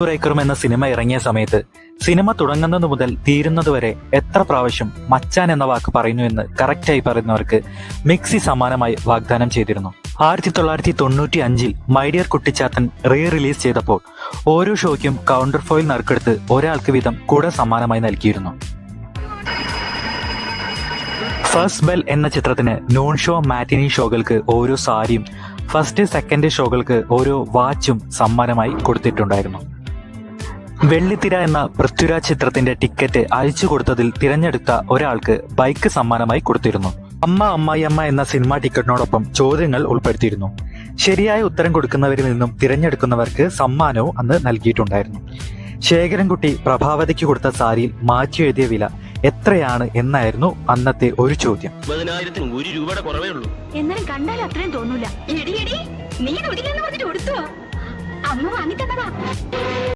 ഏക്കറും എന്ന സിനിമ ഇറങ്ങിയ സമയത്ത് സിനിമ തുടങ്ങുന്നത് മുതൽ തീരുന്നതുവരെ എത്ര പ്രാവശ്യം മച്ചാൻ എന്ന വാക്ക് പറയുന്നു എന്ന് കറക്റ്റായി പറയുന്നവർക്ക് മിക്സി സമ്മാനമായി വാഗ്ദാനം ചെയ്തിരുന്നു. 1995 മൈ ഡിയർ കുട്ടിച്ചാത്തൻ റിലീസ് ചെയ്തപ്പോൾ ഓരോ ഷോയ്ക്കും കൗണ്ടർ ഫോയിൽ നറുക്കെടുത്ത് ഒരാൾക്ക് വീതം കൂടെ സമ്മാനമായി നൽകിയിരുന്നു. ഫസ്റ്റ് ബെൽ എന്ന ചിത്രത്തിന് നോൺ ഷോ മാറ്റിനി ഷോകൾക്ക് ഓരോ സാരിയും, ഫസ്റ്റ് സെക്കൻഡ് ഷോകൾക്ക് ഓരോ വാച്ചും സമ്മാനമായി കൊടുത്തിട്ടുണ്ടായിരുന്നു. വെള്ളിത്തിര എന്ന പൃഥ്വിരാജ് ചിത്രത്തിന്റെ ടിക്കറ്റ് അയച്ചു കൊടുത്തതിൽ തിരഞ്ഞെടുത്ത ഒരാൾക്ക് ബൈക്ക് സമ്മാനമായി കൊടുത്തിരുന്നു. അമ്മ അമ്മായിയമ്മ എന്ന സിനിമ ടിക്കറ്റിനോടൊപ്പം ചോദ്യങ്ങൾ ഉൾപ്പെടുത്തിയിരുന്നു. ശരിയായ ഉത്തരം കൊടുക്കുന്നവരിൽ നിന്നും തിരഞ്ഞെടുക്കുന്നവർക്ക് സമ്മാനവും അന്ന് നൽകിയിട്ടുണ്ടായിരുന്നു. ശേഖരൻകുട്ടി പ്രഭാവതിക്ക് കൊടുത്ത സാരിയിൽ മാറ്റി എഴുതിയ വില എത്രയാണ് എന്നായിരുന്നു അന്നത്തെ ഒരു ചോദ്യം. 10,000 രൂപയുടെ കുറവേ ഉള്ളൂ. എന്നാലും കണ്ടാൽ അത്രയും തോന്നൂല. നീ കൊടുത്തു അമ്മ വാങ്ങി തന്നതാ.